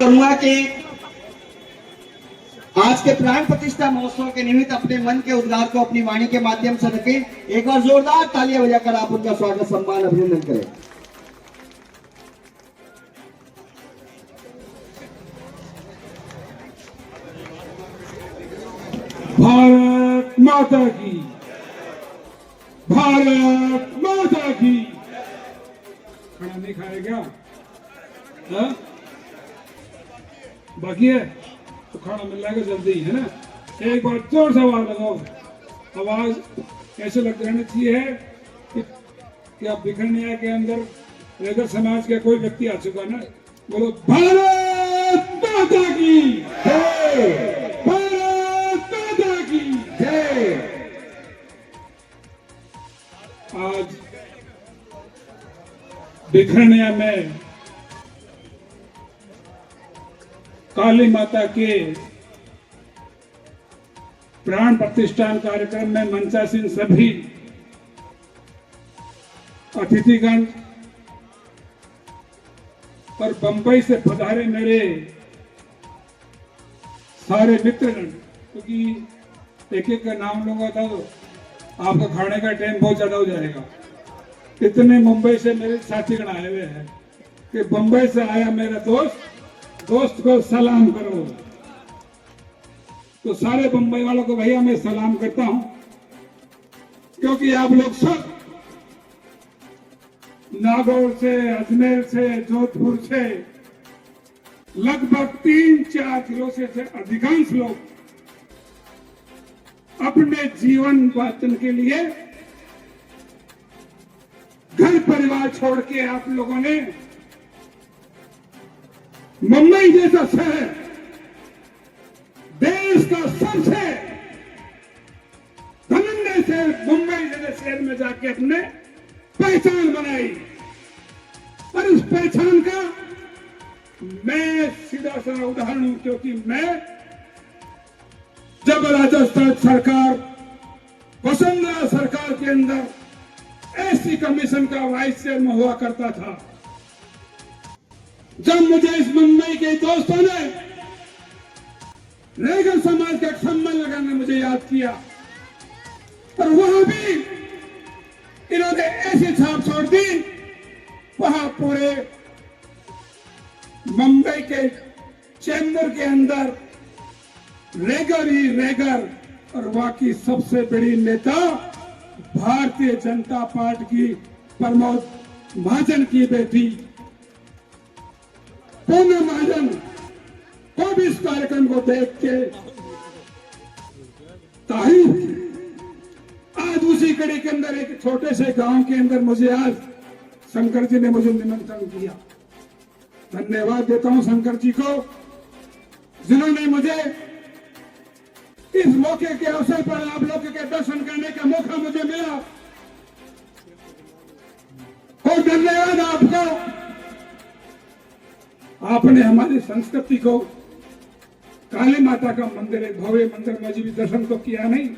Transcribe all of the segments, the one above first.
करूंगा कि आज के प्राण प्रतिष्ठा महोत्सव के निमित्त अपने मन के उद्गार को अपनी वाणी के माध्यम से रखें। एक बार जोरदार तालियां बजाकर आप उनका स्वागत सम्मान अभिनंदन करें। भारत माता की, भारत माता की। खाना नहीं खाएगा? हाँ? बाकी है तो खाना मिल जाएगा जल्दी, है ना। एक बार जोर से आवाज लगाओ। आवाज ऐसे लग रहना चाहिए है कि आप बिखरनिया के अंदर रेगर समाज का कोई व्यक्ति आ चुका ना। बोलो भारत माता की जय, भारत माता की जय। आज बिखरनिया में काली माता के प्राण प्रतिष्ठान कार्यक्रम में मंचासीन सभी अतिथिगण और बंबई से पधारे मेरे सारे मित्रगण, क्योंकि एक एक का नाम लूंगा तो आपका खाने का टाइम बहुत ज्यादा हो जाएगा। इतने मुंबई से मेरे साथीगण आए हुए हैं कि बंबई से आया मेरा दोस्त को सलाम करो। तो सारे बंबई वालों को भैया मैं सलाम करता हूं, क्योंकि आप लोग सब नागौर से, अजमेर से, जोधपुर से लगभग 3-4 किलो से अधिकांश लोग अपने जीवन यापन के लिए घर परिवार छोड़ के आप लोगों ने मुंबई जैसा शहर, देश का सबसे धनंजय शहर मुंबई जैसे शहर में जाके अपने पहचान बनाई। और इस पहचान का मैं सीधा सा उदाहरण हूं, क्योंकि मैं जब राजस्थान सरकार, वसुंधरा सरकार के अंदर एससी कमीशन का वाइस चेयरमैन हुआ करता था, जब मुझे इस मुंबई के दोस्तों ने रेगल समाज का सम्मान लगाने मुझे याद किया, और वहां भी इन्होंने ऐसी छाप छोड़ दी, वहां पूरे मुंबई के चैम्बर के अंदर रेगर ही रेगर, और वहां की सबसे बड़ी नेता भारतीय जनता पार्टी की प्रमोद महाजन की बेटी पूनम महाजन को भी इस कार्यक्रम को देख के तारीफ की। आज उसी कड़ी के अंदर एक छोटे से गांव के अंदर मुझे आज शंकर जी ने मुझे निमंत्रण किया। धन्यवाद देता हूं शंकर जी को, जिन्होंने मुझे इस मौके के अवसर पर आप लोगों के दर्शन करने का मौका मुझे मिला, और धन्यवाद आपको। आपने हमारी संस्कृति को, काली माता का मंदिर, एक भव्य मंदिर, मुझे भी दर्शन तो किया नहीं,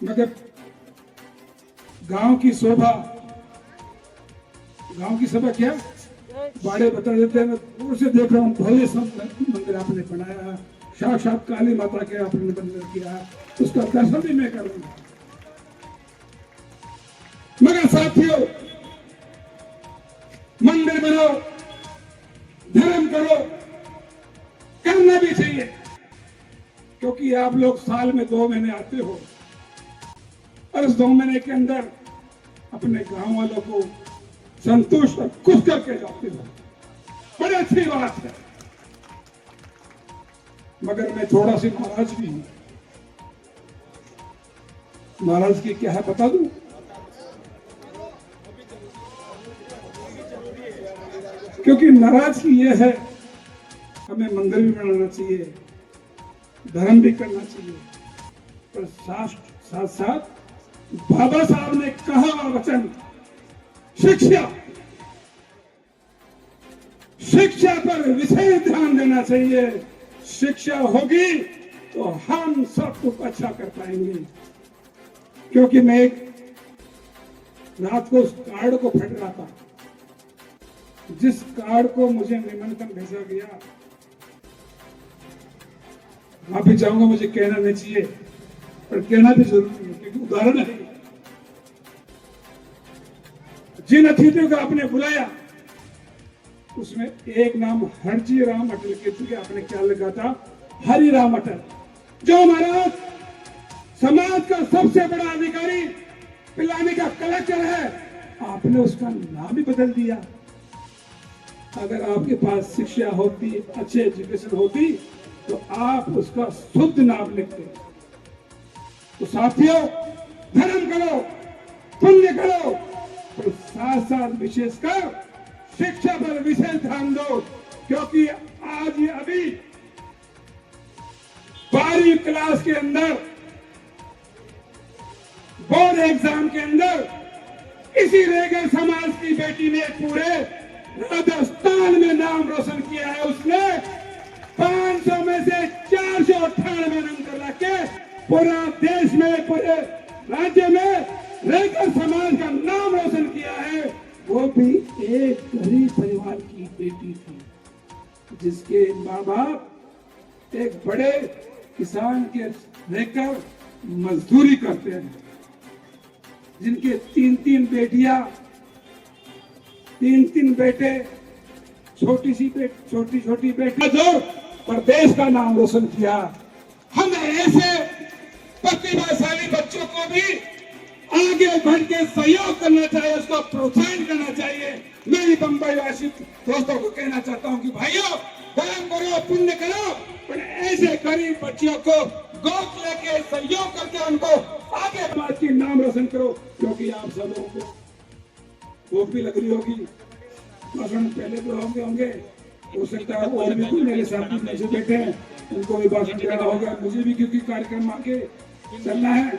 मगर गांव की शोभा, गांव की शोभा क्या बाड़े बता देते हैं, दूर से देख रहा हूं भव्य मंदिर आपने बनाया, साक्षात काली माता के आपने मंदिर किया, उसका दर्शन भी मैं करूंगा। मगर साथियों, मंदिर बनाओ, धर्म करो, करना भी चाहिए, क्योंकि आप लोग साल में 2 महीने आते हो, और इस 2 महीने के अंदर अपने गांव वालों को संतुष्ट और खुश करके जाते हो, बड़ी अच्छी बात है। मगर मैं थोड़ा सी नाराज भी हूं। नाराजगी क्या है बता दूं? क्योंकि नाराजगी ये है, हमें मंदिर भी बनाना चाहिए, धर्म भी करना चाहिए, पर साथ साथ बाबा साहब ने कहा वचन, शिक्षा पर विशेष ध्यान देना चाहिए। शिक्षा होगी तो हम सब कुछ अच्छा कर पाएंगे। क्योंकि मैं एक रात को उस कार्ड को फट रहा था, जिस कार्ड को मुझे निमंत्रण भेजा गया, आप भी चाहूंगा, मुझे कहना नहीं चाहिए पर कहना भी जरूरी है, क्योंकि उदाहरण है। जिन अतिथियों को आपने बुलाया उसमें एक नाम हरजी राम अटल के थे, आपने क्या लगा था, हरि राम अटल, जो हमारा समाज का सबसे बड़ा अधिकारी, पिलानी का कलेक्टर है, आपने उसका नाम ही बदल दिया। अगर आपके पास शिक्षा होती, अच्छे एजुकेशन होती, तो आप उसका शुद्ध नाम लिखते। तो साथियों, धर्म करो, पुण्य करो, तो साथ साथ विशेषकर शिक्षा पर विशेष ध्यान दो, क्योंकि आज ये अभी 12वीं क्लास के अंदर बोर्ड एग्जाम के अंदर इसी रेगल समाज की बेटी ने पूरे राजस्थान में नाम रोशन किया है। उसने 500 में से 498 नंबर रख के पूरा देश में, पूरे राज्य में रेगल समाज का नाम रोशन किया है। वो भी एक गरीब परिवार की बेटी थी, जिसके माँ बाप एक बड़े किसान के रहकर मजदूरी करते हैं, जिनके 3-3 बेटियां, 3-3 बेटे, छोटी छोटी बेटी, जो प्रदेश का नाम रोशन किया। हमें ऐसे प्रतिभाशाली बच्चों को भी आगे बढ़ के सहयोग करना चाहिए, उसको प्रोत्साहन करना चाहिए। मेरी बंबई वासी दोस्तों को कहना चाहता हूँ कि भाइयों, धर्म करो, पुण्य करो, पर ऐसे गरीब बच्चियों को गोद लेके सहयोग करके उनको आगे समाज की नाम रोशन करो। क्योंकि आप सब लोगों को भूख भी लग रही होगी, भाषण पहले तो होंगे, हो सकता है और भी मेरे साथी नीचे बैठे हैं, उनको भी भाषण देना होगा, मुझे भी, क्योंकि कार्यक्रम आगे चलना है।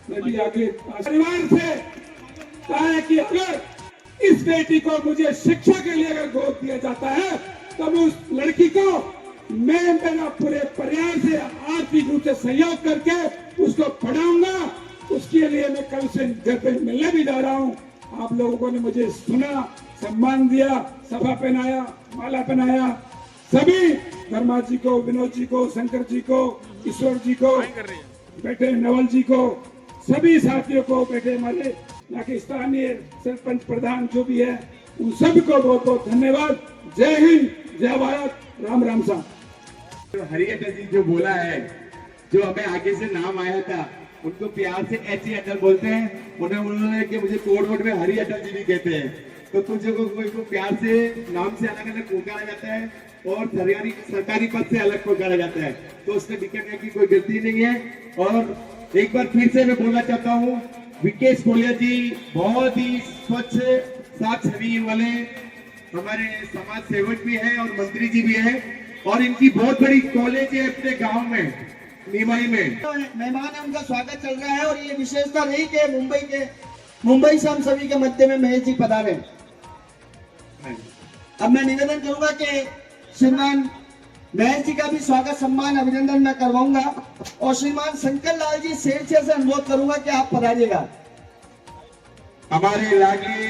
मैं भी आगे परिवार से कहा है कि अगर इस बेटी को मुझे शिक्षा के लिए अगर गोद दिया जाता है, तब उस लड़की को मैं मेरा पूरे परिवार से आर्थिक रूप से सहयोग करके उसको पढ़ाऊंगा। उसके लिए मैं कल से घर पे मिलने भी जा रहा हूँ। आप लोगों ने मुझे सुना, सम्मान दिया, सभा पहनाया, माला पहनाया। सभी धर्मा जी को, विनोद जी को, शंकर जी को, ईश्वर जी को, बेटे नवल जी को, सभी साथियों को, बेटे हमारे यहाँ के स्थानीय सरपंच प्रधान जो भी है, उन सभी को बहुत बहुत धन्यवाद। जय हिंद, जय भारत, राम राम साहब। हरियाणा जी जो बोला है, जो हमें आगे से नाम आया था, उनको प्यार से एच अटल बोलते हैं। उन्होंने कि मुझे कोड वर्ड में हरि अटल जी भी कहते हैं। तो कुछ कोई को प्यार से नाम से अलग अलग पुकारा जाता है और सरकारी पद से अलग पुकारा जाता है, तो उसमें दिक्कत की कोई गलती नहीं है। और एक बार फिर से मैं बोलना चाहता हूँ, विकेश कोलिया जी बहुत ही स्वच्छ साफ छवि वाले हमारे समाज सेवक भी हैं और मंत्री जी भी हैं, और इनकी बहुत बड़ी कॉलेज है अपने गांव में, निमाई में। मेहमान है, उनका स्वागत चल रहा है। और ये विशेषता रही कि मुंबई से हम सभी के मध्य में महेश जी पधारे। अब मैं निवेदन करूंगा कि श्रीमान महेश जी का भी स्वागत सम्मान अभिनंदन मैं करवाऊंगा, और श्रीमान शंकर लाल जी शेरचेर से अनुरोध करूंगा कि आप पधारिएगा। हमारे लाडली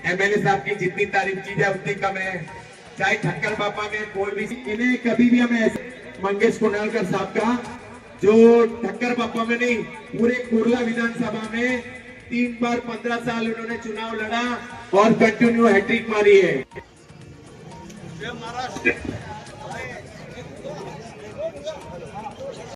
एमएलए साहब की जितनी तारीफ की जाए उतनी कम है, चाहे ठक्कर बापा में कोई भी, इन्हें कभी भी हमें मंगेश कुंडालकर साहब का, जो ठक्कर बापा में नहीं, पूरे कुर्ला विधानसभा में 3 बार 15 साल उन्होंने चुनाव लड़ा और कंटिन्यू हैट्रिक मारी है।